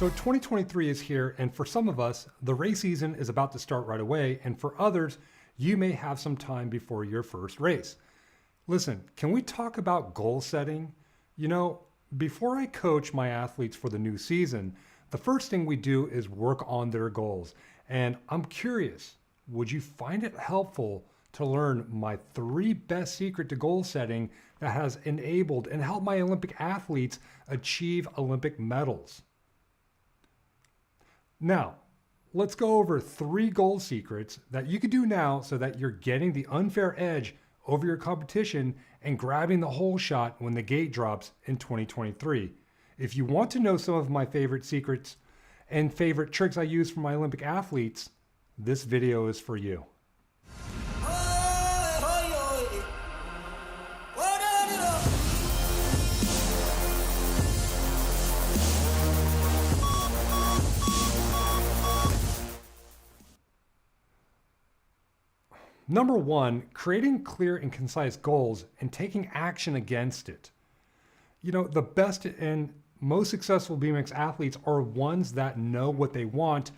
So 2023 is here, and for some of us, the race season is about to start right away, and for others, you may have some time before your first race. Listen, can we talk about goal setting? You know, before I coach my athletes for the new season, the first thing we do is work on their goals. And I'm curious, would you find it helpful to learn my 3 best secret to goal setting that has enabled and helped my Olympic athletes achieve Olympic medals? Now, let's go over 3 goal secrets that you can do now so that you're getting the unfair edge over your competition and grabbing the whole shot when the gate drops in 2023. If you want to know some of my favorite secrets and favorite tricks I use for my Olympic athletes, this video is for you. Number 1, creating clear and concise goals and taking action against it. You know, the best and most successful BMX athletes are ones that know what they want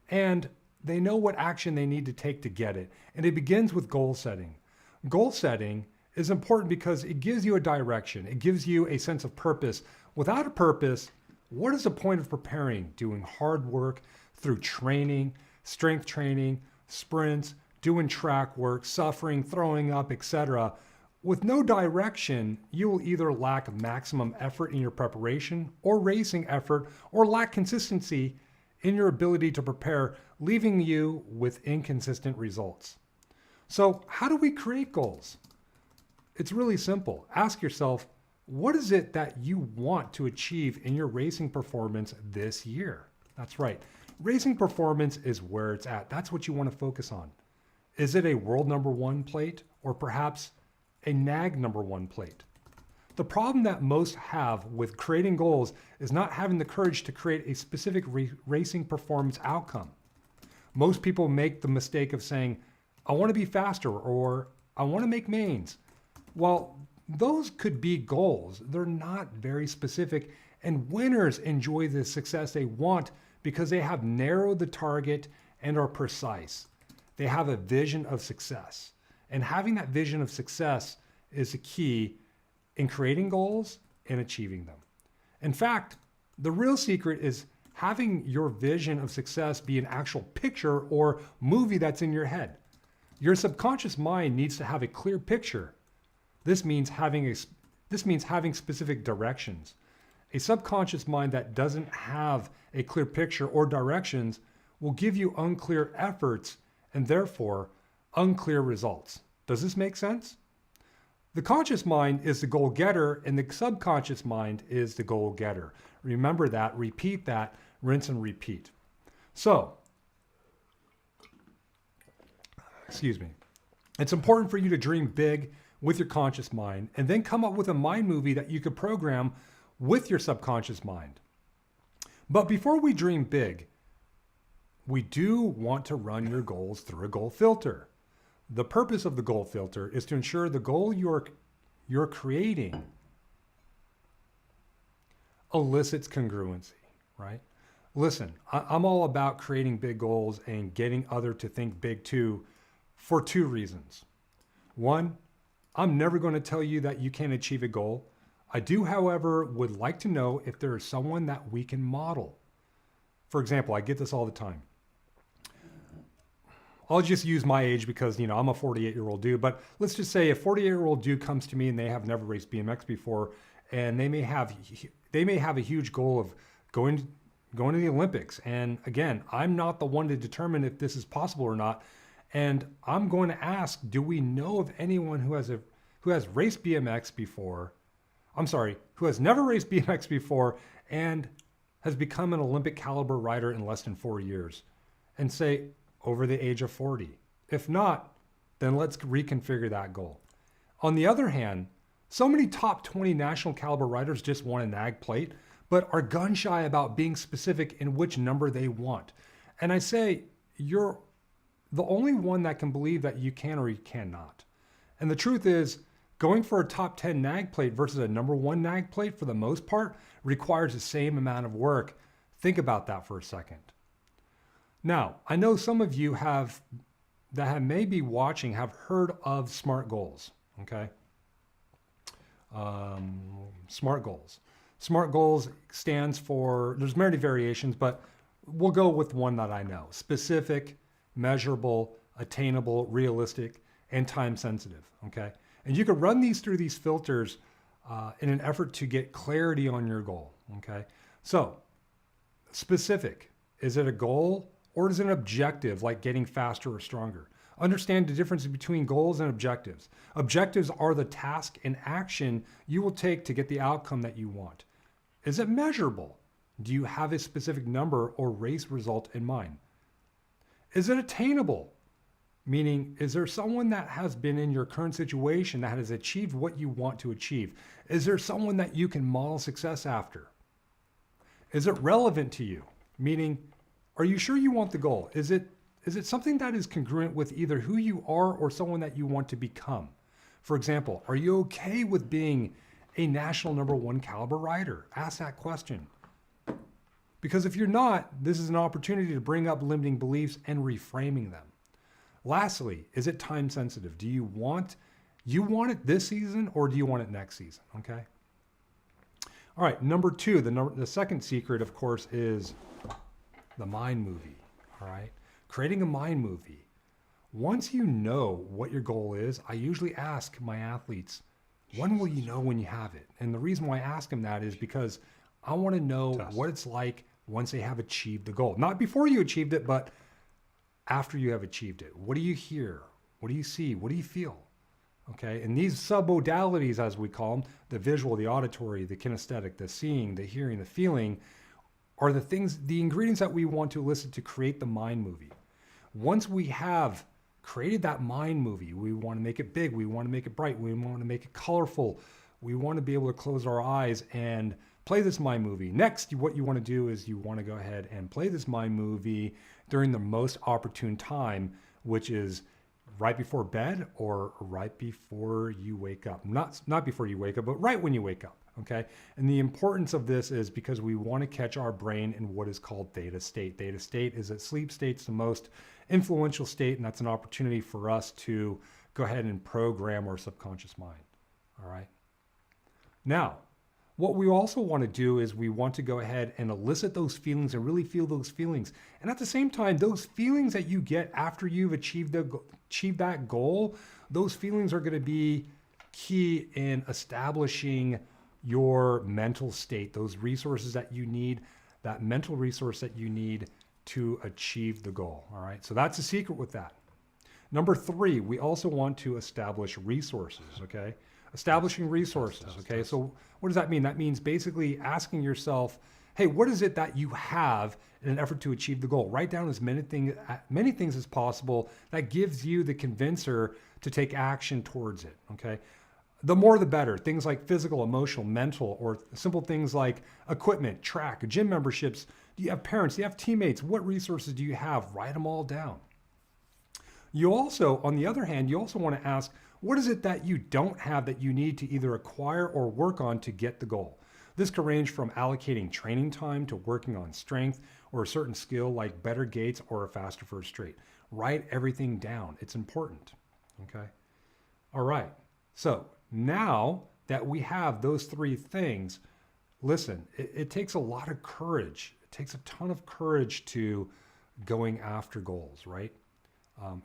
and they know what action they need to take to get it. And it begins with goal setting. Goal setting is important because it gives you a direction. It gives you a sense of purpose. Without a purpose, what is the point of preparing? Doing hard work through training, strength training, sprints, doing track work, suffering, throwing up, etc. With no direction, you will either lack maximum effort in your preparation or racing effort, or lack consistency in your ability to prepare, leaving you with inconsistent results. So how do we create goals? It's really simple. Ask yourself, what is it that you want to achieve in your racing performance this year? That's right. Racing performance is where it's at. That's what you want to focus on. Is it a world #1 plate or perhaps a NAG #1 plate? The problem that most have with creating goals is not having the courage to create a specific racing performance outcome. Most people make the mistake of saying, I want to be faster or I want to make mains. While those could be goals, they're not very specific, and winners enjoy the success they want because they have narrowed the target and are precise. They have a vision of success. And having that vision of success is the key in creating goals and achieving them. In fact, the real secret is having your vision of success be an actual picture or movie that's in your head. Your subconscious mind needs to have a clear picture. This means having specific directions. A subconscious mind that doesn't have a clear picture or directions will give you unclear efforts and therefore unclear results. Does this make sense? The conscious mind is the goal getter and the subconscious mind is the goal getter. Remember that, repeat that, rinse and repeat. So, it's important for you to dream big with your conscious mind and then come up with a mind movie that you could program with your subconscious mind. But before we dream big, we do want to run your goals through a goal filter. The purpose of the goal filter is to ensure the goal you're creating elicits congruency, right? Listen, I'm all about creating big goals and getting others to think big too for 2 reasons. 1, I'm never going to tell you that you can't achieve a goal. I do, however, would like to know if there is someone that we can model. For example, I get this all the time. I'll just use my age because, you know, I'm a 48-year-old dude, but let's just say a 48-year-old dude comes to me and they have never raced BMX before, and they may have a huge goal of going to the Olympics. And again, I'm not the one to determine if this is possible or not. And I'm going to ask, do we know of anyone who has raced BMX before? Who has never raced BMX before and has become an Olympic caliber rider in less than 4 years? And say, over the age of 40. If not, then let's reconfigure that goal. On the other hand, so many top 20 national caliber riders just want a NAG plate, but are gun shy about being specific in which number they want. And I say, you're the only one that can believe that you can or you cannot. And the truth is, going for a top 10 NAG plate versus a #1 NAG plate for the most part requires the same amount of work Think about that for a second. Now, I know some of you may be watching have heard of SMART goals, okay? SMART goals. SMART goals stands for, there's many variations, but we'll go with one that I know. Specific, measurable, attainable, realistic, and time sensitive, okay? And you can run these through these filters in an effort to get clarity on your goal, okay? So, specific, is it a goal or is it an objective like getting faster or stronger? Understand the difference between goals and objectives. Objectives are the task and action you will take to get the outcome that you want. Is it measurable? Do you have a specific number or race result in mind? Is it attainable? Meaning, is there someone that has been in your current situation that has achieved what you want to achieve? Is there someone that you can model success after? Is it relevant to you? Meaning, are you sure you want the goal? Is it something that is congruent with either who you are or someone that you want to become? For example, are you okay with being a national #1 caliber rider? Ask that question. Because if you're not, this is an opportunity to bring up limiting beliefs and reframing them. Lastly, is it time sensitive? Do you want it this season or do you want it next season? Okay. All right. Number 2, the second secret, of course, is the mind movie. All right. Creating a mind movie. Once you know what your goal is, I usually ask my athletes, when will you know when you have it? And the reason why I ask them that is because I want to know what it's like once they have achieved the goal. Not before you achieved it, but after you have achieved it. What do you hear? What do you see? What do you feel? Okay. And these submodalities, as we call them, the visual, the auditory, the kinesthetic, the seeing, the hearing, the feeling, are the ingredients that we want to elicit to create the mind movie. Once we have created that mind movie, we want to make it big, we want to make it bright, we want to make it colorful, we want to be able to close our eyes and play this mind movie. Next, what you want to do is you want to go ahead and play this mind movie during the most opportune time, which is right before bed or right before you wake up. Not before you wake up, but right when you wake up. Okay. And the importance of this is because we want to catch our brain in what is called theta state. Theta state is that sleep state's the most influential state, and that's an opportunity for us to go ahead and program our subconscious mind. All right. Now, what we also want to do is we want to go ahead and elicit those feelings and really feel those feelings. And at the same time, those feelings that you get after you've achieved that goal, those feelings are going to be key in establishing your mental state, those resources that you need, that mental resource that you need to achieve the goal. All right. So that's the secret with that. Number 3, we also want to establish resources. Okay. Establishing resources. Okay. So what does that mean? That means basically asking yourself, hey, what is it that you have in an effort to achieve the goal? Write down as many things as possible that gives you the convincer to take action towards it. Okay. The more the better. Things like physical, emotional, mental, or simple things like equipment, track, gym memberships. Do you have parents? Do you have teammates? What resources do you have? Write them all down. You also, on the other hand, you also want to ask, what is it that you don't have that you need to either acquire or work on to get the goal? This could range from allocating training time to working on strength or a certain skill like better gaits or a faster first straight. Write everything down. It's important. Okay. All right. So now that we have those 3 things, listen, it takes a lot of courage. It takes a ton of courage to going after goals, right?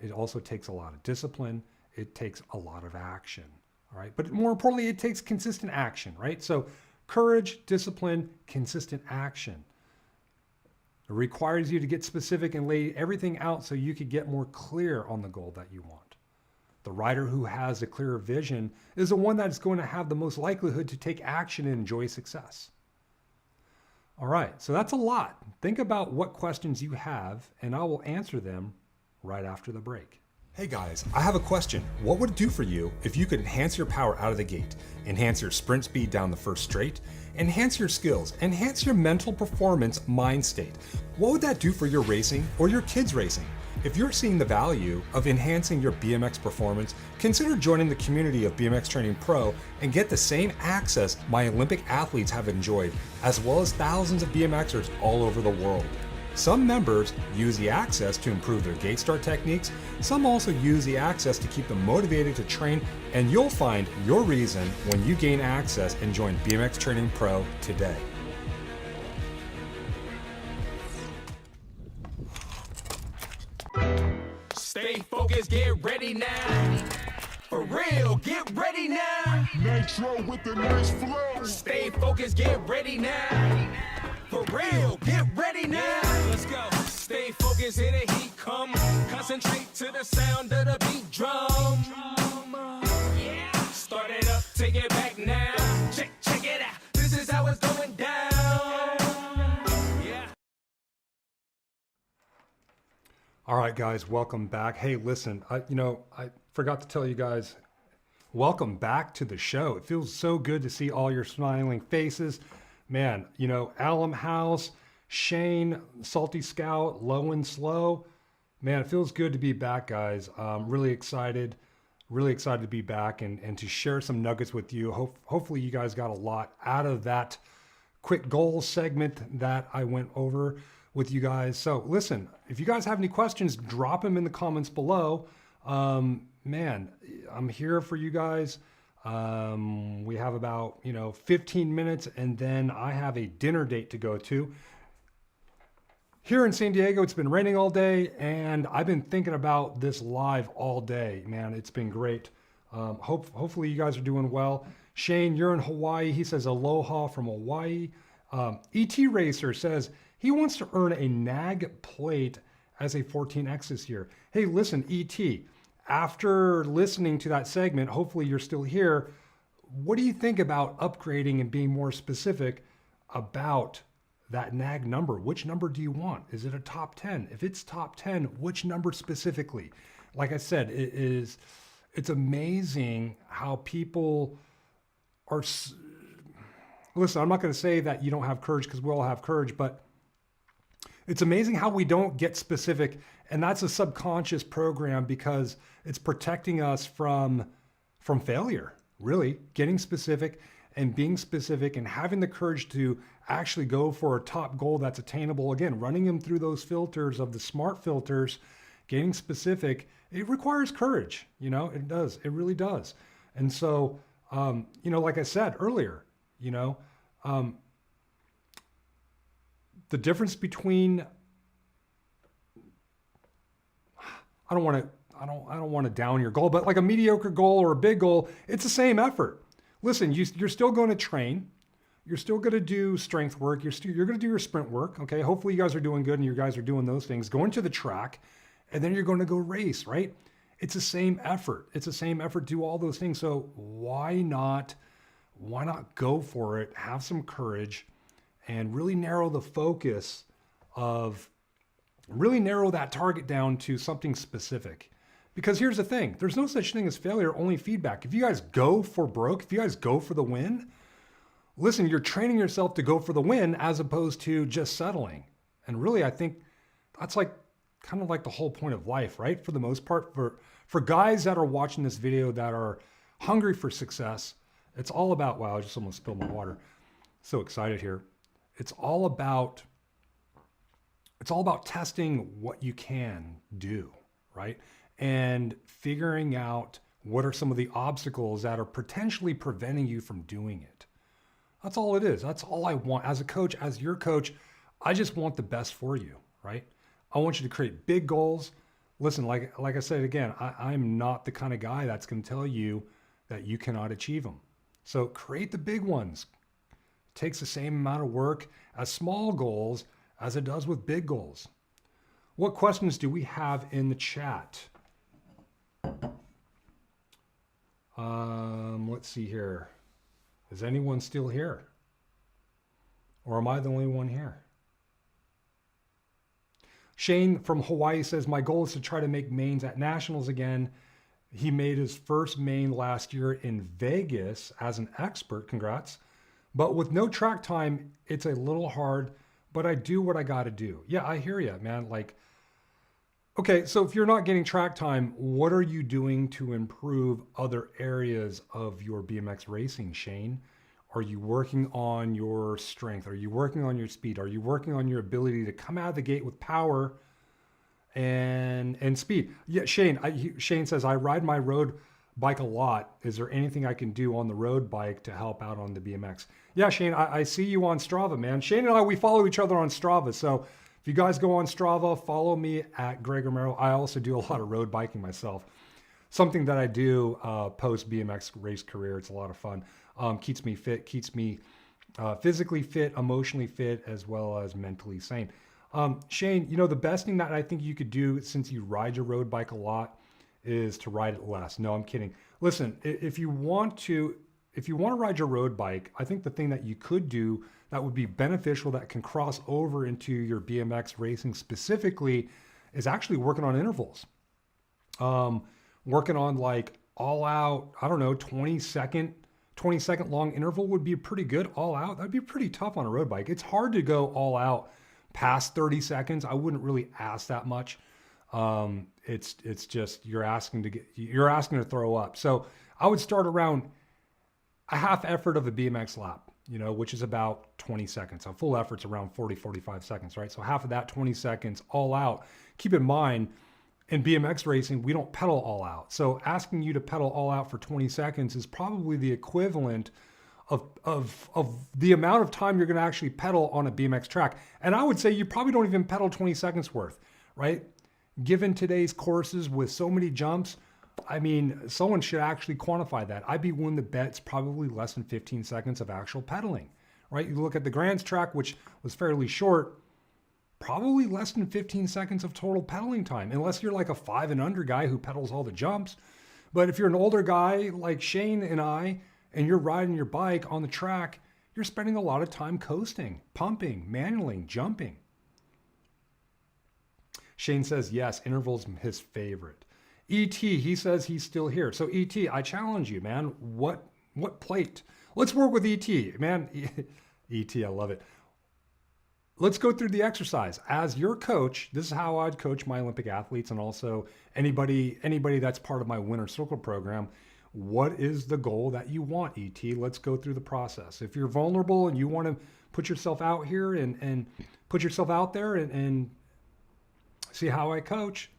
It also takes a lot of discipline. It takes a lot of action, all right? But more importantly, it takes consistent action, right? So courage, discipline, consistent action. It requires you to get specific and lay everything out so you could get more clear on the goal that you want. The rider who has a clearer vision is the one that's going to have the most likelihood to take action and enjoy success. All right, so that's a lot. Think about what questions you have, and I will answer them right after the break. Hey guys, I have a question. What would it do for you if you could enhance your power out of the gate, enhance your sprint speed down the first straight, enhance your skills, enhance your mental performance mind state? What would that do for your racing or your kids' racing? If you're seeing the value of enhancing your BMX performance, consider joining the community of BMX Training Pro and get the same access my Olympic athletes have enjoyed, as well as thousands of BMXers all over the world. Some members use the access to improve their gate start techniques. Some also use the access to keep them motivated to train, and you'll find your reason when you gain access and join BMX Training Pro today. Stay focused, get ready now. For real, get ready now. Nitro with the nice flow. Stay focused, get ready now. For real, get ready now. Let's go. Stay focused, here the heat come. Concentrate to the sound of the beat drum. Yeah. Start it up, take it back now. Check it out. This is how it's going down. Yeah. All right, guys, welcome back. Hey, listen, I forgot to tell you guys, welcome back to the show. It feels so good to see all your smiling faces. Man, Alum House, Shane, Salty Scout, Low and Slow. Man, it feels good to be back, guys. Really excited to be back and to share some nuggets with you. Hopefully you guys got a lot out of that quick goals segment that I went over with you guys. So listen, if you guys have any questions, drop them in the comments below. Man, I'm here for you guys. We have about 15 minutes, and then I have a dinner date to go to. Here in San Diego, it's been raining all day, and I've been thinking about this live all day. Man, it's been great. Hopefully you guys are doing well. Shane, you're in Hawaii. He says aloha from Hawaii. ET Racer says he wants to earn a NAG plate as a 14X this year. Hey, listen, ET, after listening to that segment, hopefully you're still here. What do you think about upgrading and being more specific about that NAG number? Which number do you want? Is it a top 10? If it's top 10, which number specifically? Like I said, it's amazing how people are. Listen, I'm not going to say that you don't have courage, because we all have courage, but it's amazing how we don't get specific. And that's a subconscious program, because it's protecting us from failure, really. Getting specific and being specific and having the courage to actually go for a top goal that's attainable. Again, running them through those filters of the SMART filters, getting specific, it requires courage. It does. It really does. And so, like I said earlier, the difference between, I don't want to down your goal, but like a mediocre goal or a big goal, it's the same effort. Listen, you're still going to train. You're still going to do strength work. You're going to do your sprint work. Okay. Hopefully you guys are doing good and you guys are doing those things. Going to the track, and then you're going to go race, right? It's the same effort. It's the same effort. Do all those things. So why not go for it? Have some courage and really narrow the focus really narrow that target down to something specific. Because here's the thing, there's no such thing as failure, only feedback. If you guys go for broke, if you guys go for the win, listen, you're training yourself to go for the win as opposed to just settling. And really, I think that's kind of like the whole point of life, right? For the most part, for guys that are watching this video that are hungry for success, it's all about, wow, I just almost spilled my water. So excited here. It's all about testing what you can do, right? And figuring out what are some of the obstacles that are potentially preventing you from doing it. That's all it is. That's all I want. As a coach, as your coach, I just want the best for you, right? I want you to create big goals. Listen, like I said again, I'm not the kind of guy that's going to tell you that you cannot achieve them. So create the big ones. It takes the same amount of work as small goals as it does with big goals. What questions do we have in the chat? Let's see here. Is anyone still here? Or am I the only one here? Shane from Hawaii says, my goal is to try to make mains at nationals again. He made his first main last year in Vegas as an expert. Congrats. But with no track time, it's a little hard, but I do what I got to do. Yeah, I hear you, man. Like, Okay, so if you're not getting track time, what are you doing to improve other areas of your BMX racing, Shane? Are you working on your strength? Are you working on your speed? Are you working on your ability to come out of the gate with power and speed? Yeah, Shane. Shane says I ride my road bike a lot. Is there anything I can do on the road bike to help out on the BMX? Yeah, Shane. I see you on Strava, man. Shane and I, we follow each other on Strava. So if you guys go on Strava, follow me at Greg Romero. I also do a lot of road biking myself. Something that I do post BMX race career. It's a lot of fun. Keeps me fit, keeps me physically fit, emotionally fit, as well as mentally sane. Shane, you know, the best thing that I think you could do since you ride your road bike a lot is to ride it less. No, I'm kidding. Listen, if you want to ride your road bike, I think the thing that you could do that would be beneficial that can cross over into your BMX racing specifically is actually working on intervals. Working on like all out, I don't know, 20 second long interval would be pretty good all out. That'd be pretty tough on a road bike. It's hard to go all out past 30 seconds. I wouldn't really ask that much. It's just you're asking to throw up. So I would start around a half effort of a BMX lap, you know, which is about 20 seconds. A full effort's around 45 seconds, right? So half of that 20 seconds all out. Keep in mind, in BMX racing, we don't pedal all out. So asking you to pedal all out for 20 seconds is probably the equivalent of the amount of time you're going to actually pedal on a BMX track. And I would say you probably don't even pedal 20 seconds worth, right? Given today's courses with so many jumps, I mean, someone should actually quantify that. I'd be willing to bet it's probably less than 15 seconds of actual pedaling, right? You look at the Grants track, which was fairly short, probably less than 15 seconds of total pedaling time, unless you're like a 5 and under guy who pedals all the jumps. But if you're an older guy like Shane and I, and you're riding your bike on the track, you're spending a lot of time coasting, pumping, manualing, jumping. Shane says, yes, intervals his favorite. ET, he says he's still here. So ET, I challenge you, man. What plate? Let's work with ET, man. ET, I love it. Let's go through the exercise. As your coach, this is how I'd coach my Olympic athletes and also anybody that's part of my Winner Circle program. What is the goal that you want, ET? Let's go through the process. If you're vulnerable and you want to put yourself out here and put yourself out there and see how I coach,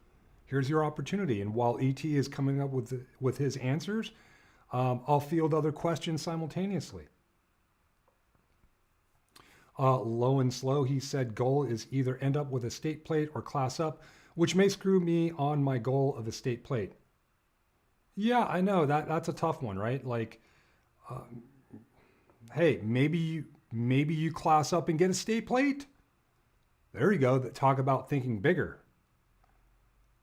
here's your opportunity. And while ET is coming up with his answers, I'll field other questions simultaneously. Low and slow, he said, goal is either end up with a state plate or class up, which may screw me on my goal of a state plate. Yeah, I know that's a tough one, right? Like, hey, maybe you class up and get a state plate. There you go. Talk about thinking bigger,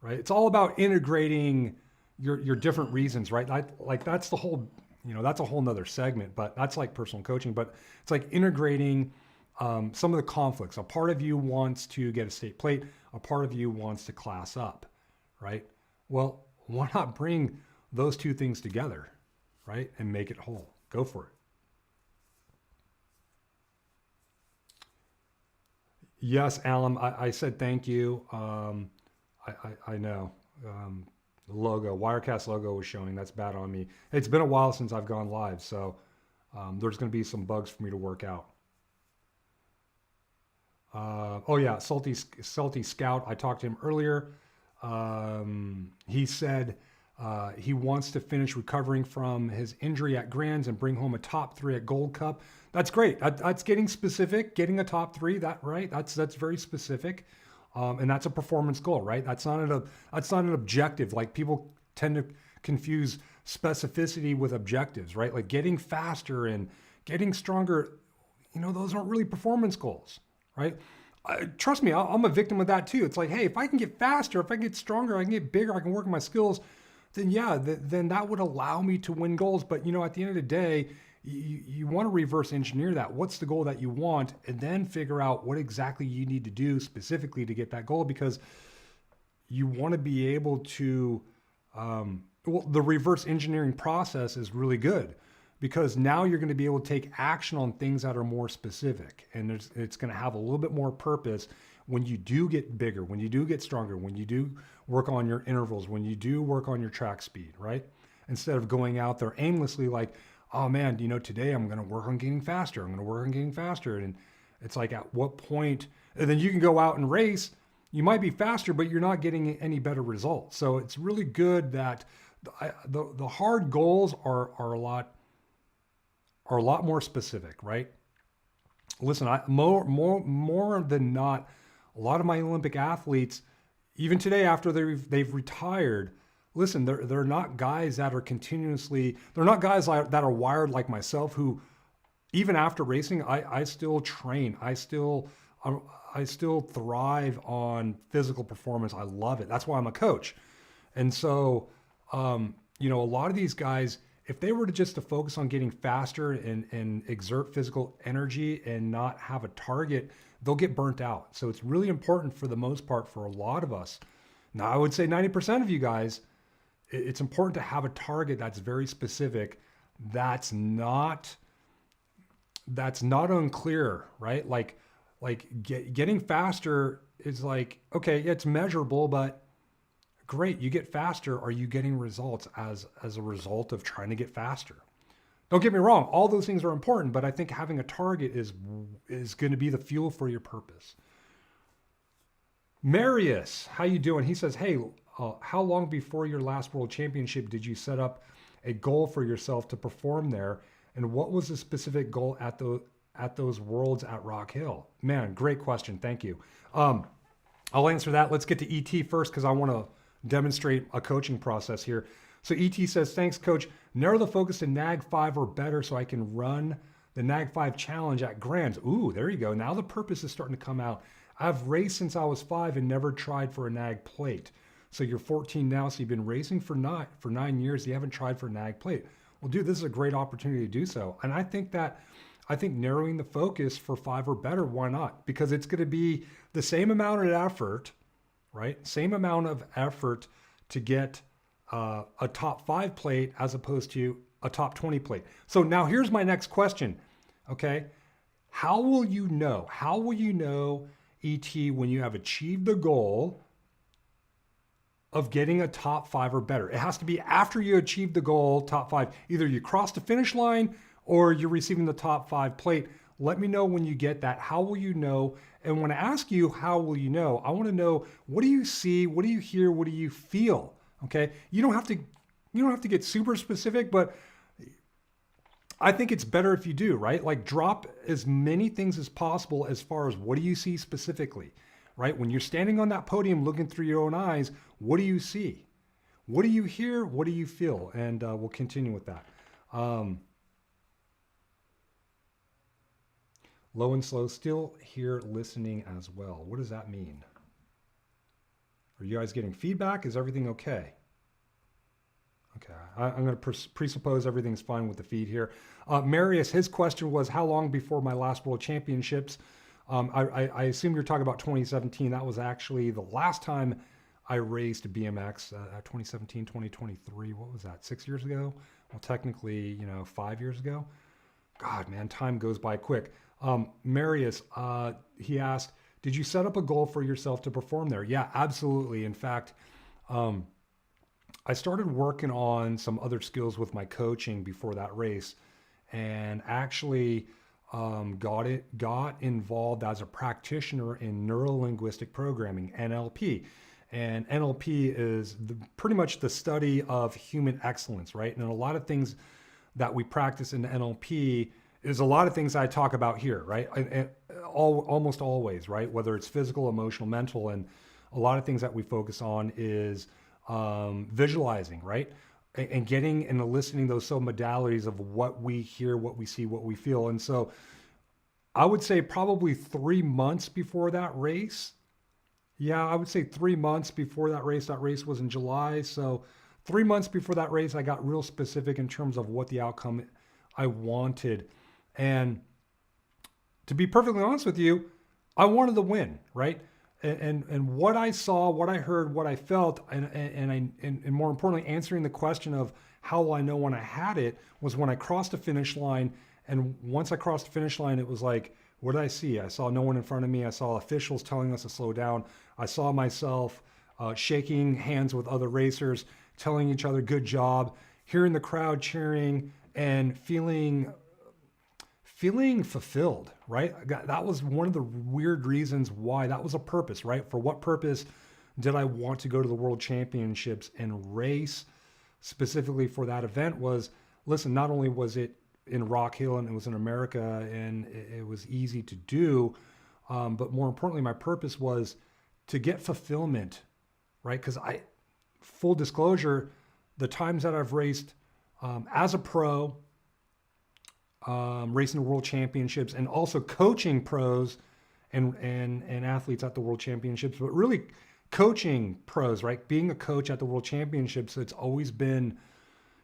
right? It's all about integrating your different reasons, right? That's the whole, that's a whole nother segment, but that's like personal coaching, but it's like integrating some of the conflicts. A part of you wants to get a state plate. A part of you wants to class up, right? Well, why not bring those two things together, right? And make it whole. Go for it. Yes, Alan, I said thank you. I know. The logo, Wirecast logo was showing. That's bad on me. It's been a while since I've gone live, so there's going to be some bugs for me to work out. Oh yeah, Salty Scout. I talked to him earlier. He said he wants to finish recovering from his injury at Grands and bring home a top 3 at Gold Cup. That's great. That's getting specific. Getting a top 3. That's very specific, and that's a performance goal, right? That's not an objective. Like people tend to confuse specificity with objectives, right? Like getting faster and getting stronger. Those aren't really performance goals. Right? Trust me, I'm a victim of that too. It's like, hey, if I can get faster, if I can get stronger, I can get bigger, I can work on my skills, then yeah, then that would allow me to win goals. But at the end of the day, you want to reverse engineer that. What's the goal that you want? And then figure out what exactly you need to do specifically to get that goal, because you want to be able to, the reverse engineering process is really good. Because now you're going to be able to take action on things that are more specific, and it's going to have a little bit more purpose when you do get bigger, when you do get stronger, when you do work on your intervals, when you do work on your track speed, right? Instead of going out there aimlessly like, oh man, today I'm going to work on getting faster. I'm going to work on getting faster. And it's like, at what point, and then you can go out and race. You might be faster, but you're not getting any better results. So it's really good that the hard goals are a lot more specific, right? Listen, more than not, a lot of my Olympic athletes, even today after they've retired, listen, they're not guys that are they're not guys that are wired like myself, who even after racing, I still train. I still thrive on physical performance. I love it. That's why I'm a coach. And so, a lot of these guys, if they were to focus on getting faster and exert physical energy and not have a target, they'll get burnt out. So it's really important, for the most part, for a lot of us. Now, I would say 90% of you guys, it's important to have a target that's very specific, that's not unclear, right? Like getting faster is like, okay, it's measurable, but great, you get faster. Are you getting results as a result of trying to get faster? Don't get me wrong, all those things are important, but I think having a target is going to be the fuel for your purpose. Marius, how you doing? He says, hey, how long before your last World Championship did you set up a goal for yourself to perform there? And what was the specific goal at those Worlds at Rock Hill? Man, great question. Thank you. I'll answer that. Let's get to ET first, because I want to demonstrate a coaching process here. So ET says, thanks, coach. Narrow the focus to NAG 5 or better so I can run the NAG 5 challenge at Grands. Ooh, there you go. Now the purpose is starting to come out. I've raced since I was 5 and never tried for a NAG plate. So you're 14 now, so you've been racing for 9 years. You haven't tried for a NAG plate. Well, dude, this is a great opportunity to do so. And I think narrowing the focus for 5 or better, why not? Because it's going to be the same amount of effort, right? Same amount of effort to get a top 5 plate as opposed to a top 20 plate. So now here's my next question, okay? How will you know, ET, when you have achieved the goal of getting a top 5 or better? It has to be after you achieve the goal, top 5. Either you cross the finish line or you're receiving the top 5 plate. Let me know when you get that. How will you know? And when I ask you, how will you know? I want to know, what do you see? What do you hear? What do you feel? Okay. You don't have to get super specific, but I think it's better if you do, right? Like, drop as many things as possible as far as what do you see specifically, right? When you're standing on that podium looking through your own eyes, what do you see? What do you hear? What do you feel? And we'll continue with that. Low and slow, still here listening as well. What does that mean? Are you guys getting feedback? Is everything okay? Okay, I'm going to presuppose everything's fine with the feed here. Marius, his question was, how long before my last World Championships? I assume you're talking about 2017. That was actually the last time I raced BMX, 2017, 2023. What was that, 6 years ago? Well, technically, 5 years ago. God, man, time goes by quick. Marius, he asked, did you set up a goal for yourself to perform there? Yeah, absolutely. In fact, I started working on some other skills with my coaching before that race, and actually got involved as a practitioner in neuro-linguistic programming, NLP. And NLP is pretty much the study of human excellence, right? And a lot of things that we practice in NLP is a lot of things I talk about here, right? And almost always, right? Whether it's physical, emotional, mental, and a lot of things that we focus on is visualizing, right? And getting and eliciting those modalities of what we hear, what we see, what we feel. And so I would say probably 3 months before that race. Yeah, I would say 3 months before that race. That race was in July. So 3 months before that race, I got real specific in terms of what the outcome I wanted. And to be perfectly honest with you, I wanted to win, right? And what I saw, what I heard, what I felt, and more importantly, answering the question of how will I know when I had it, was when I crossed the finish line. And once I crossed the finish line, it was like, What did I see? I saw no one in front of me. I saw officials telling us to slow down. I saw myself shaking hands with other racers, telling each other good job, hearing the crowd cheering, and feeling fulfilled, right? That was one of the weird reasons why. That was a purpose, right? For what purpose did I want to go to the World Championships and race specifically for that event? Was, listen, not only was it in Rock Hill and it was in America and it was easy to do, but more importantly, my purpose was to get fulfillment, right? Because full disclosure, the times that I've raced as a pro, racing the World Championships, and also coaching pros and athletes at the World Championships, but really coaching pros, right? Being a coach at the World Championships, it's always been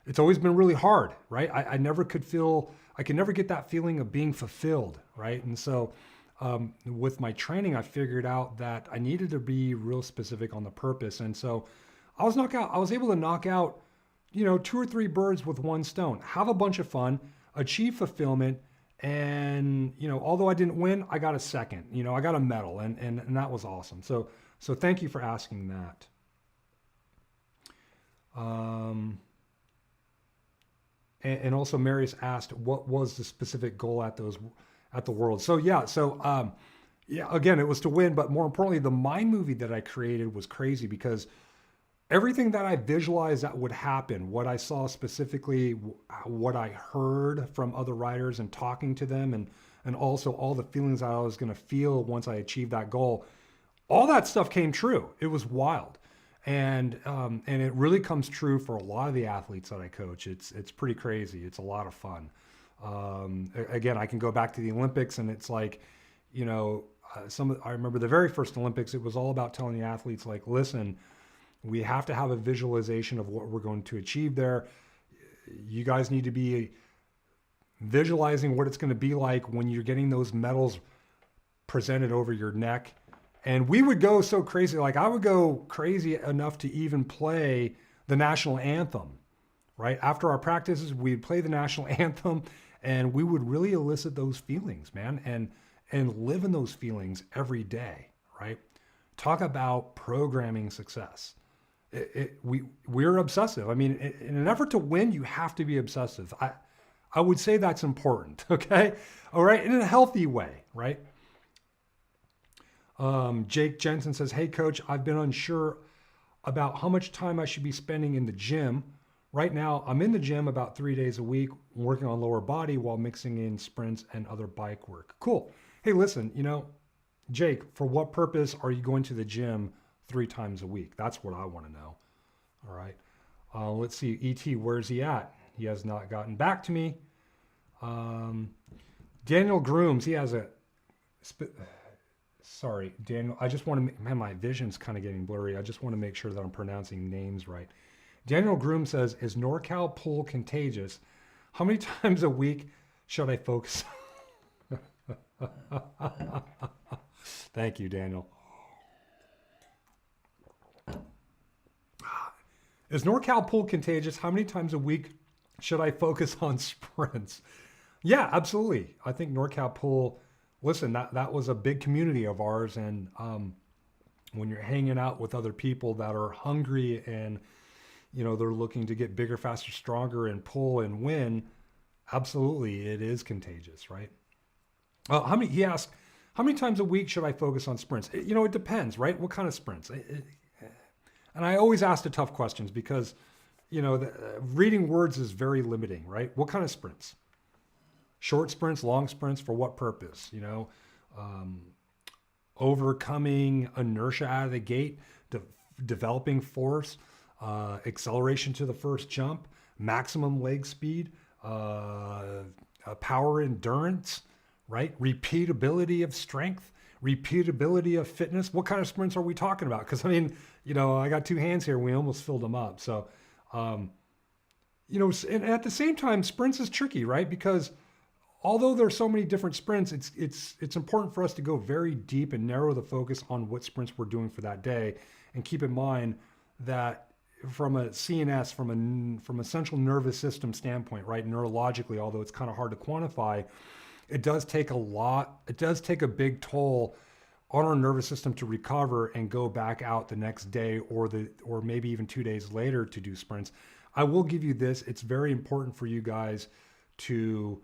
really hard, right? I could never get that feeling of being fulfilled, right? And so with my training, I figured out that I needed to be real specific on the purpose. And so I was able to knock out, 2 or 3 birds with one stone, have a bunch of fun, achieve fulfillment. And, although I didn't win, I got a second, I got a medal, and that was awesome. So thank you for asking that. And also Marius asked, what was the specific goal at the World? So again, it was to win, but more importantly, the mind movie that I created was crazy because everything that I visualized that would happen, what I saw specifically, what I heard from other riders and talking to them, and also all the feelings that I was going to feel once I achieved that goal, all that stuff came true. It was wild. And it really comes true for a lot of the athletes that I coach. It's pretty crazy. It's a lot of fun. Again, I can go back to the Olympics, and it's like, I remember the very first Olympics, it was all about telling the athletes, like, listen, we have to have a visualization of what we're going to achieve there. You guys need to be visualizing what it's going to be like when you're getting those medals presented over your neck. And we would go so crazy, like I would go crazy enough to even play the national anthem, right? After our practices, we'd play the national anthem, and we would really elicit those feelings, man, and live in those feelings every day, right? Talk about programming success. We're obsessive. I mean, in an effort to win, you have to be obsessive. I would say that's important, okay? All right, in a healthy way, right? Jake Jensen says, hey coach, I've been unsure about how much time I should be spending in the gym. Right now, I'm in the gym about 3 days a week, working on lower body while mixing in sprints and other bike work. Cool. Hey, listen, Jake, for what purpose are you going to the gym 3 times a week? That's what I want to know. All right. Let's see. ET, where's he at? He has not gotten back to me. Daniel Grooms, he has a... Sorry, Daniel, I just want to... Man, my vision's kind of getting blurry. I just want to make sure that I'm pronouncing names right. Daniel Groom says, is NorCal pool contagious? How many times a week should I focus? Thank you, Daniel. Is NorCal pool contagious? How many times a week should I focus on sprints? Yeah, absolutely. I think NorCal pool, listen, that was a big community of ours. And when you're hanging out with other people that are hungry and, they're looking to get bigger, faster, stronger, and pull and win, absolutely, it is contagious, right? He asked, how many times a week should I focus on sprints? It depends, right? What kind of sprints? And I always ask the tough questions because, reading words is very limiting, right? What kind of sprints? Short sprints, long sprints, for what purpose? Overcoming inertia out of the gate, developing force, acceleration to the first jump, maximum leg speed, power endurance, right? Repeatability of strength, repeatability of fitness. What kind of sprints are we talking about? Because I got 2 hands here. We almost filled them up. So, and at the same time, sprints is tricky, right? Because although there's so many different sprints, it's important for us to go very deep and narrow the focus on what sprints we're doing for that day, and keep in mind that from a CNS, from a central nervous system standpoint, right, neurologically, although it's kind of hard to quantify, it does take a lot. It does take a big toll on our nervous system to recover and go back out the next day or maybe even 2 days later to do sprints. I will give you this. It's very important for you guys to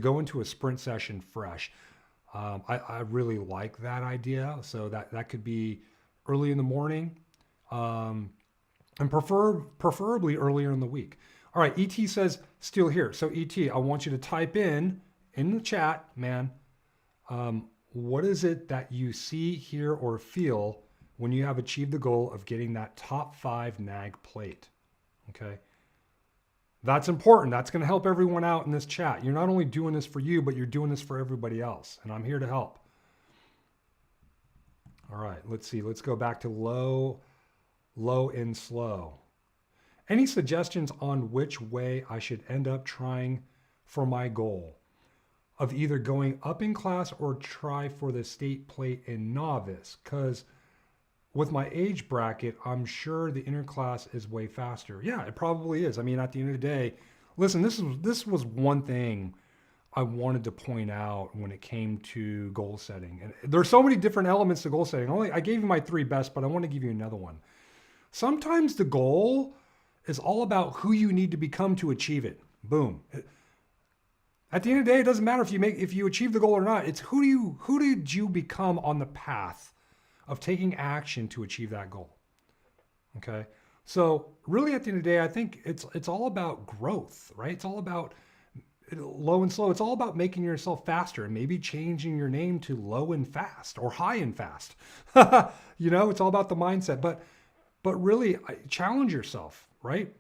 go into a sprint session fresh. I really like that idea. So that could be early in the morning, and preferably earlier in the week. All right, ET says still here. So ET, I want you to type in the chat, man. What is it that you see, hear, or feel when you have achieved the goal of getting that top 5 NAG plate? Okay. That's important. That's going to help everyone out in this chat. You're not only doing this for you, but you're doing this for everybody else. And I'm here to help. All right, let's see. Let's go back to low, and slow. Any suggestions on which way I should end up trying for my goal of either going up in class or try for the state plate in novice? Because with my age bracket, I'm sure the interclass is way faster. Yeah, it probably is. I mean, at the end of the day, listen, this was one thing I wanted to point out when it came to goal setting. And there's so many different elements to goal setting. I gave you my 3 best, but I want to give you another one. Sometimes the goal is all about who you need to become to achieve it. Boom. At the end of the day, it doesn't matter if you achieve the goal or not. It's who did you become on the path of taking action to achieve that goal. Okay. So really at the end of the day, I think it's all about growth, right? It's all about low and slow. It's all about making yourself faster and maybe changing your name to low and fast or high and fast. It's all about the mindset, but really challenge yourself, right?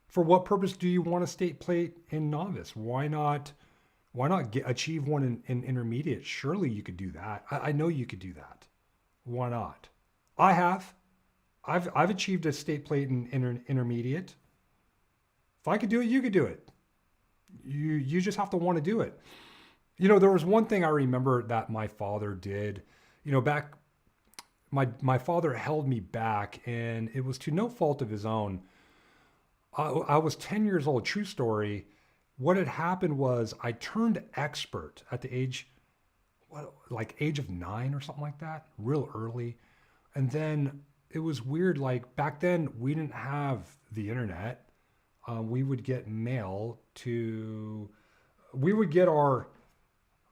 For what purpose do you want a state plate in novice? Why not achieve one in intermediate? Surely you could do that. I know you could do that. Why not? I have. I've achieved a state plate in intermediate. If I could do it, you could do it. You just have to want to do it. There was one thing I remember that my father did. Back, my father held me back, and it was to no fault of his own. I was 10 years old, true story. What had happened was I turned expert at the age of 9 or something like that, real early. And then it was weird, like back then we didn't have the internet. We would get mail we would get I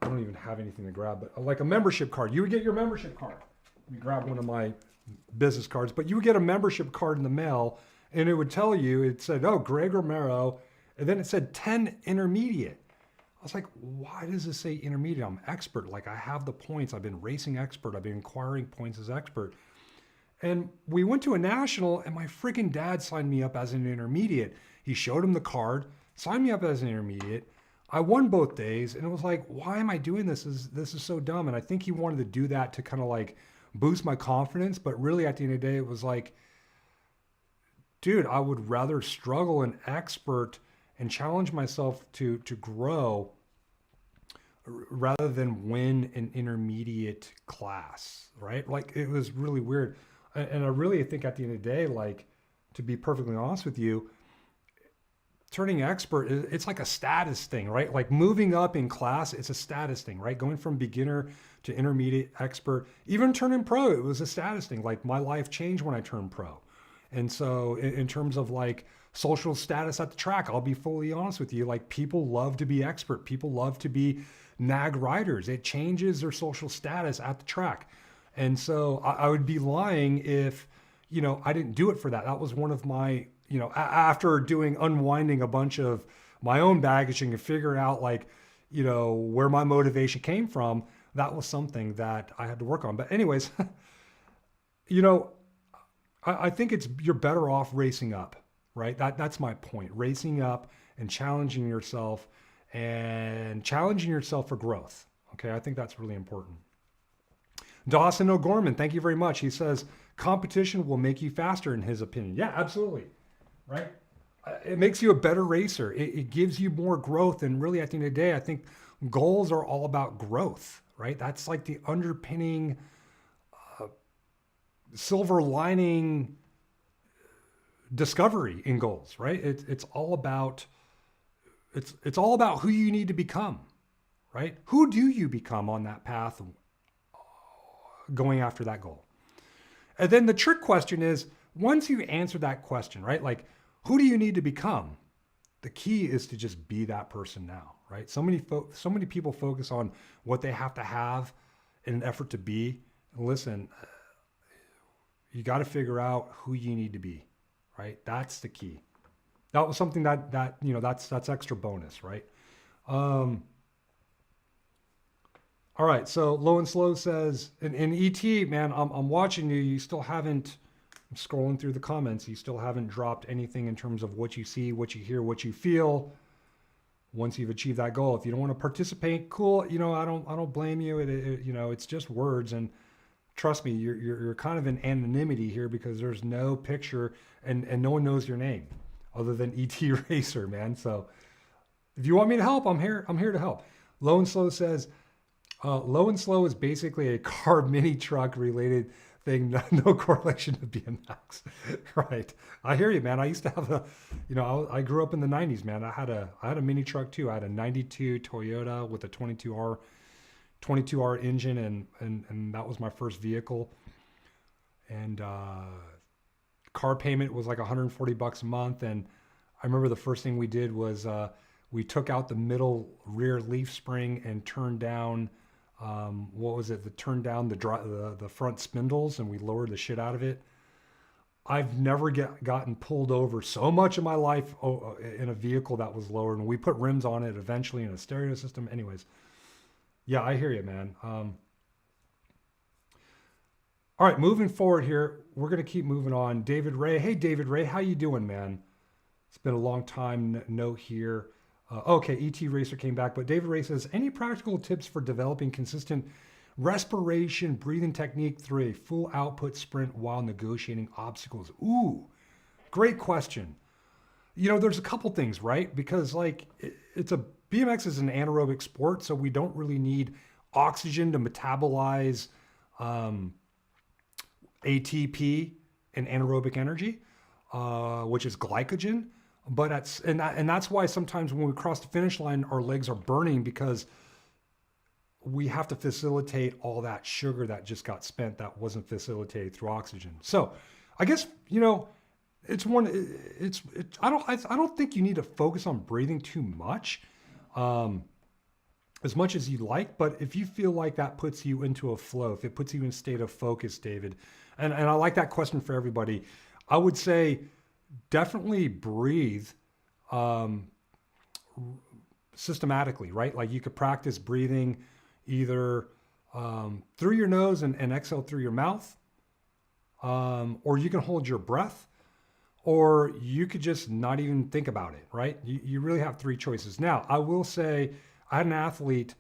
don't even have anything to grab, but like a membership card. You would get your membership card. Let me grab one of my business cards, but you would get a membership card in the mail. And it would tell you, it said, oh, Greg Romero. And then it said 10 intermediate. I was like, why does this say intermediate? I'm expert. Like I have the points. I've been racing expert. I've been acquiring points as expert. And we went to a national and my freaking dad signed me up as an intermediate. He showed him the card, signed me up as an intermediate. I won both days. And it was like, why am I doing this? This is so dumb. And I think he wanted to do that to kind of like boost my confidence. But really at the end of the day, it was like, dude, I would rather struggle in expert and challenge myself to grow rather than win an intermediate class, right? Like it was really weird. And I really think at the end of the day, like to be perfectly honest with you, turning expert, it's like a status thing, right? Like moving up in class, it's a status thing, right? Going from beginner to intermediate, expert, even turning pro, it was a status thing. Like my life changed when I turned pro. And so in terms of like social status at the track, I'll be fully honest with you, like people love to be expert. People love to be NAG riders. It changes their social status at the track. And so I would be lying if, I didn't do it for that. That was one of my, after unwinding a bunch of my own baggage and figuring out like, where my motivation came from, that was something that I had to work on. But anyways, I think you're better off racing up, right? That's my point. Racing up and challenging yourself for growth. Okay, I think that's really important. Dawson O'Gorman, thank you very much. He says competition will make you faster in his opinion. Yeah, absolutely, right? It makes you a better racer. It gives you more growth. And really at the end of the day, I think goals are all about growth, right? That's like the underpinning silver lining discovery in goals, right? It's all about it's all about who you need to become, right? Who do you become on that path going after that goal? And then the trick question is, once you answer that question, right? Like, who do you need to become? The key is to just be that person now, right? So many people focus on what they have to have in an effort to be. Listen, you got to figure out who you need to be, right? That's the key. That was something that that's extra bonus, right? All right. So Low and Slow says, in ET, man, I'm watching you. You still haven't. I'm scrolling through the comments. You still haven't dropped anything in terms of what you see, what you hear, what you feel. Once you've achieved that goal, if you don't want to participate, cool. I don't blame you. It's just words, and trust me, you're kind of in anonymity here because there's no picture and no one knows your name other than ET Racer, man. So if you want me to help, I'm here to help. Low and Slow says, Low and Slow is basically a car mini truck related thing, no correlation to BMX. Right. I hear you, man. I used to have I grew up in the 90s, man. I had a mini truck too. I had a 92 Toyota with a 22R engine, and that was my first vehicle. And car payment was like $140 a month. And I remember the first thing we did was we took out the middle rear leaf spring and turned down turned down the front spindles, and we lowered the shit out of it. I've never gotten pulled over so much in my life in a vehicle that was lowered, and we put rims on it eventually and a stereo system. Anyways, yeah, I hear you, man. All right, moving forward here, we're gonna keep moving on. David Ray, hey David Ray, how you doing, man? It's been a long time no here. Okay, ET Racer came back, but David Ray says, any practical tips for developing consistent respiration breathing technique through a full output sprint while negotiating obstacles? Ooh, great question. There's a couple things, right? Because BMX is an anaerobic sport, so we don't really need oxygen to metabolize ATP and anaerobic energy, which is glycogen. But that's why sometimes when we cross the finish line, our legs are burning because we have to facilitate all that sugar that just got spent that wasn't facilitated through oxygen. So I guess, I don't think you need to focus on breathing too much, as much as you like. But if you feel like that puts you into a flow, if it puts you in a state of focus, David, and I like that question for everybody, I would say, definitely breathe systematically, right? Like you could practice breathing either through your nose and exhale through your mouth, or you can hold your breath, or you could just not even think about it, right? You really have three choices. Now, I will say I had an athlete,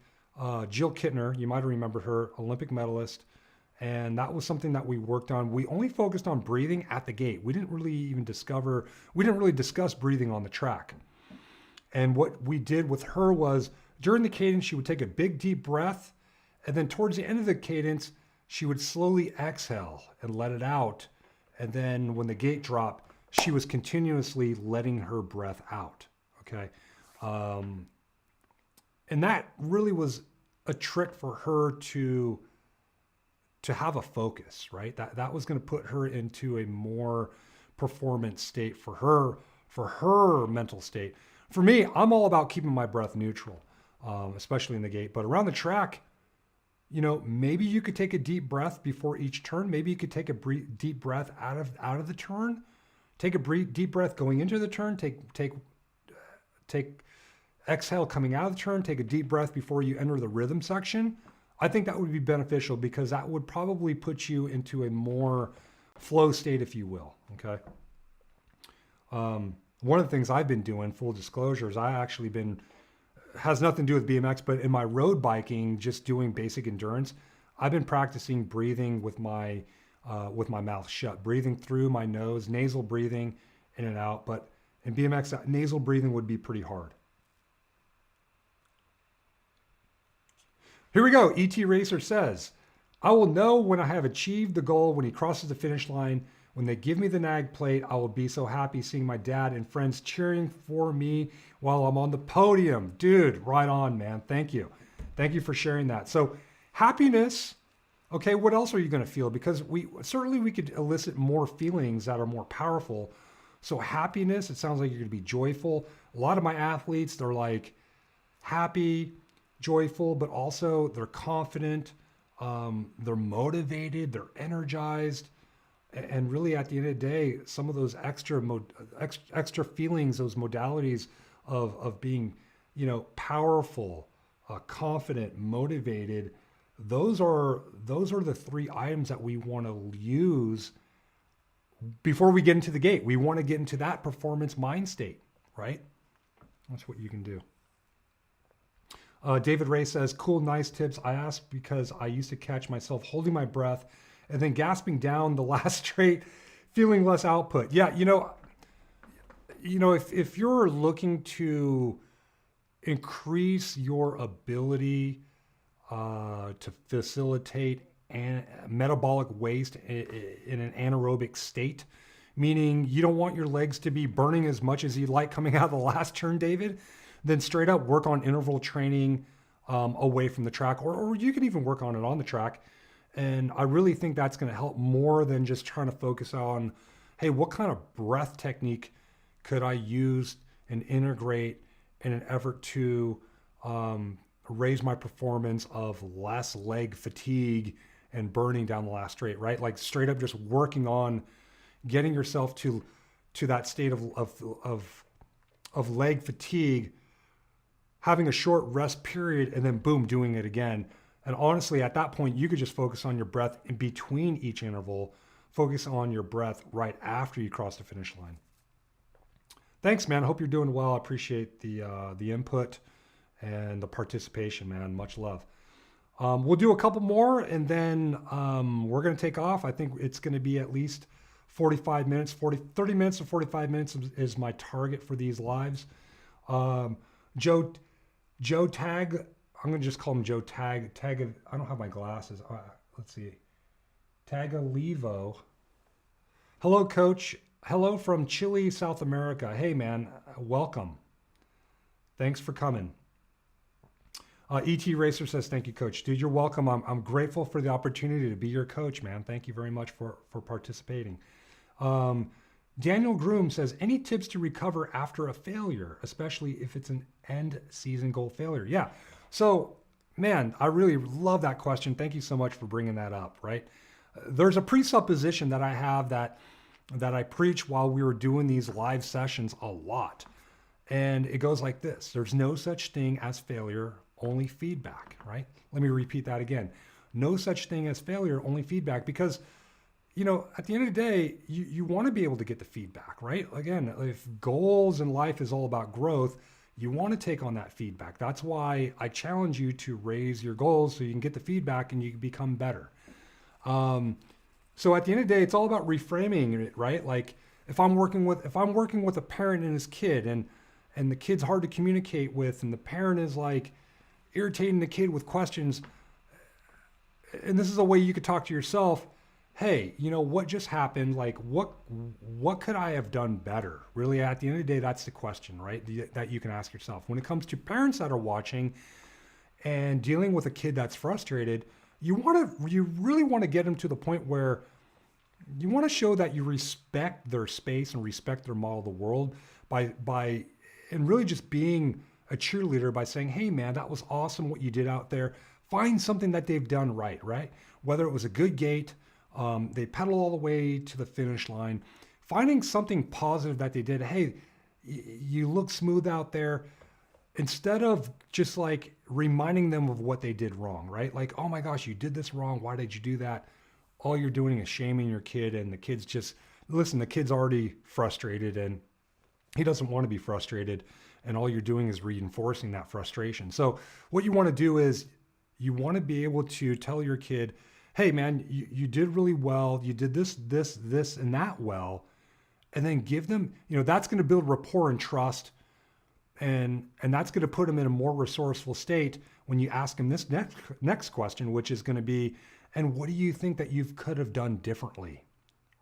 Jill Kittner, you might have remembered her, Olympic medalist, and that was something that we worked on. We only focused on breathing at the gate. We didn't really discuss breathing on the track. And what we did with her was during the cadence, she would take a big deep breath. And then towards the end of the cadence, she would slowly exhale and let it out. And then when the gate dropped, she was continuously letting her breath out. Okay. And that really was a trick for her to have a focus, right? That was going to put her into a more performance state for her mental state. For me, I'm all about keeping my breath neutral, especially in the gate. But around the track, maybe you could take a deep breath before each turn. Maybe you could take a deep breath out of the turn. Take a deep breath going into the turn. Take exhale coming out of the turn. Take a deep breath before you enter the rhythm section. I think that would be beneficial because that would probably put you into a more flow state, if you will. Okay. One of the things I've been doing, full disclosure, is has nothing to do with BMX, but in my road biking, just doing basic endurance, I've been practicing breathing with my mouth shut, breathing through my nose, nasal breathing in and out. But in BMX, nasal breathing would be pretty hard. Here we go. ET Racer says, I will know when I have achieved the goal when he crosses the finish line When they give me the nag plate, I will be so happy seeing my dad and friends cheering for me while I'm on the podium. Dude, right on, man. Thank you. Thank you for sharing that. So happiness, okay, what else are you going to feel? Because we could elicit more feelings that are more powerful. So happiness, it sounds like you're going to be joyful. A lot of my athletes, they're like happy, joyful, but also they're confident, they're motivated, they're energized. And really at the end of the day, some of those extra feelings, those modalities of being, powerful, confident, motivated, those are the three items that we want to use before we get into the gate. We want to get into that performance mind state, right? That's what you can do. David Ray says, cool, nice tips. I asked because I used to catch myself holding my breath and then gasping down the last straight, feeling less output. Yeah, if you're looking to increase your ability to facilitate metabolic waste in an anaerobic state, meaning you don't want your legs to be burning as much as you'd like coming out of the last turn, David, then straight up work on interval training away from the track, or you can even work on it on the track. And I really think that's going to help more than just trying to focus on, hey, what kind of breath technique could I use and integrate in an effort to raise my performance of less leg fatigue and burning down the last straight, right? Like straight up just working on getting yourself to that state of leg fatigue, having a short rest period, and then boom, doing it again. And honestly, at that point, you could just focus on your breath in between each interval, focus on your breath right after you cross the finish line. Thanks, man. I hope you're doing well. I appreciate the input and the participation, man. Much love. We'll do a couple more, and then we're going to take off. I think it's going to be at least 45 minutes, 30 minutes to 45 minutes is my target for these lives. Joe Tag, I'm going to just call him Joe Tag. I don't have my glasses. Let's see. Tagalevo. Hello, Coach. Hello from Chile, South America. Hey, man. Welcome. Thanks for coming. ET Racer says, thank you, Coach. Dude, you're welcome. I'm grateful for the opportunity to be your coach, man. Thank you very much for participating. Daniel Groom says, any tips to recover after a failure, especially if it's an end season goal failure? Yeah. So, man, I really love that question. Thank you so much for bringing that up, right? There's a presupposition that I have that I preach while we were doing these live sessions a lot. And it goes like this. There's no such thing as failure, only feedback, right? Let me repeat that again. No such thing as failure, only feedback, because at the end of the day, you want to be able to get the feedback, right? Again, if goals in life is all about growth, you want to take on that feedback. That's why I challenge you to raise your goals so you can get the feedback and you can become better. So at the end of the day, it's all about reframing it, right? Like if I'm working with a parent and his kid, and the kid's hard to communicate with, and the parent is like irritating the kid with questions, and this is a way you could talk to yourself. Hey, what just happened? Like, what could I have done better? Really, at the end of the day, that's the question, right? That you can ask yourself. When it comes to parents that are watching and dealing with a kid that's frustrated, you really want to get them to the point where you want to show that you respect their space and respect their model of the world by and really just being a cheerleader by saying, hey, man, that was awesome what you did out there. Find something that they've done right? Whether it was a good gate, they pedal all the way to the finish line, finding something positive that they did. Hey, you look smooth out there, instead of just like reminding them of what they did wrong, right? Like, oh my gosh, you did this wrong. Why did you do that? All you're doing is shaming your kid, and the kid's the kid's already frustrated and he doesn't want to be frustrated. And all you're doing is reinforcing that frustration. So what you want to do is you want to be able to tell your kid, hey man, you did really well. You did this, and that well. And then give them, that's going to build rapport and trust. And that's going to put them in a more resourceful state when you ask them this next question, which is going to be, and what do you think that you could have done differently,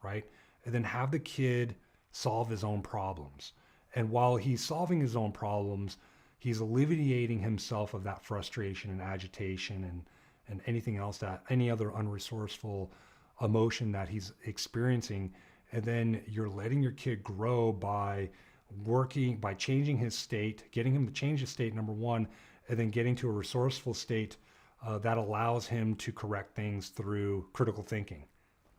right? and then have the kid solve his own problems. And while he's solving his own problems, he's alleviating himself of that frustration and agitation and anything else, that any other unresourceful emotion that he's experiencing. And then you're letting your kid grow by changing his state, getting him to change his state, number one, and then getting to a resourceful state that allows him to correct things through critical thinking,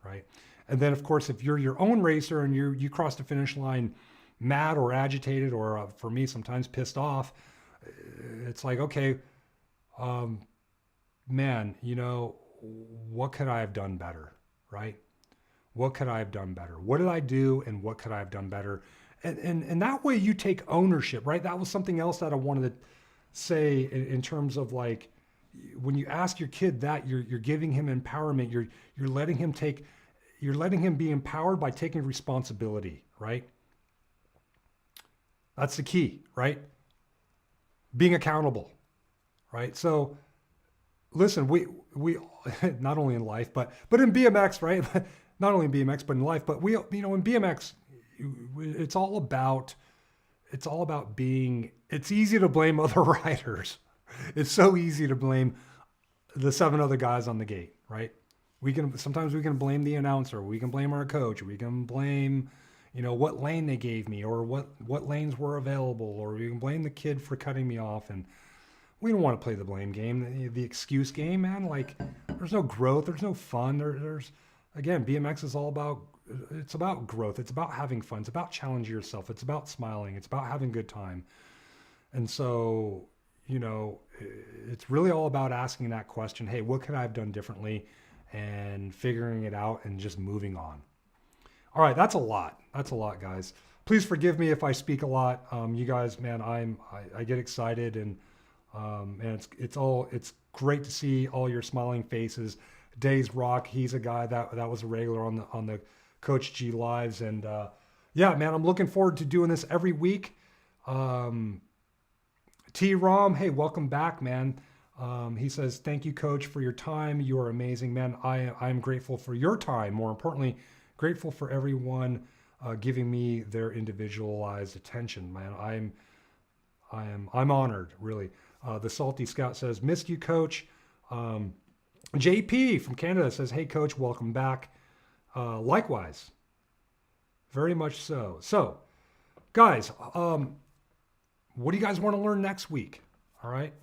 right? And then, of course, if you're your own racer and you cross the finish line mad or agitated, or for me, sometimes pissed off, it's like, okay, man, what could I have done better, right? What could I have done better? What did I do, and what could I have done better? And that way you take ownership, right? That was something else that I wanted to say in terms of, like, when you ask your kid that, you're giving him empowerment. You're letting him be empowered by taking responsibility, right? That's the key, right? Being accountable, right? So listen, we not only in life, but in BMX, right? Not only in BMX, but in life, but we, in BMX, it's all about being, it's easy to blame other riders. It's so easy to blame the 7 other guys on the gate, right? Sometimes we can blame the announcer, we can blame our coach, we can blame, what lane they gave me, or what lanes were available, or we can blame the kid for cutting me off. And we don't want to play the blame game, the excuse game, man. Like, there's no growth, there's no fun. There's again, BMX is all about, it's about growth. It's about having fun. It's about challenging yourself. It's about smiling. It's about having a good time. And so, it's really all about asking that question, hey, what could I have done differently? And figuring it out and just moving on. All right, that's a lot. That's a lot, guys. Please forgive me if I speak a lot. You guys, man, I get excited, and it's great to see all your smiling faces. Days Rock, he's a guy that was a regular on the Coach G lives, and yeah, man, I'm looking forward to doing this every week. T-Rom, hey, welcome back, man. He says, thank you, Coach, for your time. You are amazing, man. I'm grateful for your time. More importantly, grateful for everyone giving me their individualized attention, man. I'm honored, really. The Salty Scout says, missed you, Coach. JP from Canada says, hey, Coach, welcome back. Likewise, very much so. So, guys, what do you guys want to learn next week? All right.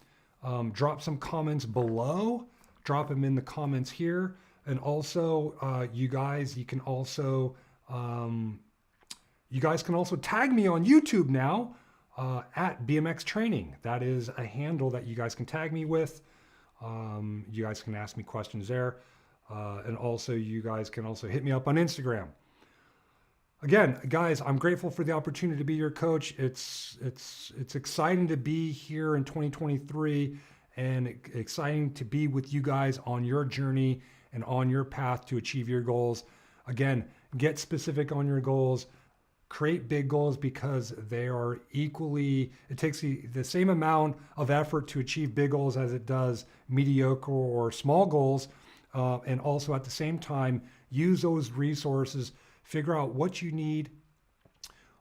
Drop some comments below. Drop them in the comments here. And also, you guys can also tag me on YouTube now at BMX Training. That is a handle that you guys can tag me with. You guys can ask me questions there. And also, you guys can also hit me up on Instagram. Again, guys, I'm grateful for the opportunity to be your coach. It's exciting to be here in 2023, and exciting to be with you guys on your journey and on your path to achieve your goals. Again, get specific on your goals. Create big goals, because they are equally, it takes the same amount of effort to achieve big goals as it does mediocre or small goals. And also at the same time, use those resources, figure out what you need,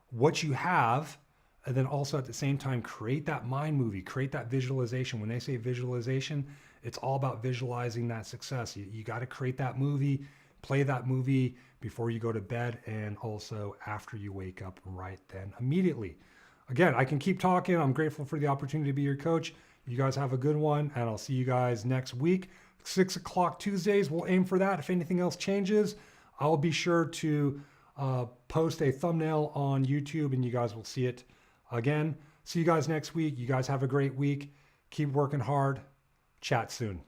what you have, and then also at the same time, create that mind movie, create that visualization. When they say visualization, it's all about visualizing that success. You got to create that movie, play that movie before you go to bed, and also after you wake up right then immediately. Again, I can keep talking. I'm grateful for the opportunity to be your coach. You guys have a good one, and I'll see you guys next week. 6 o'clock Tuesdays, we'll aim for that. If anything else changes, I'll be sure to post a thumbnail on YouTube, and you guys will see it. Again, see you guys next week. You guys have a great week. Keep working hard. Chat soon.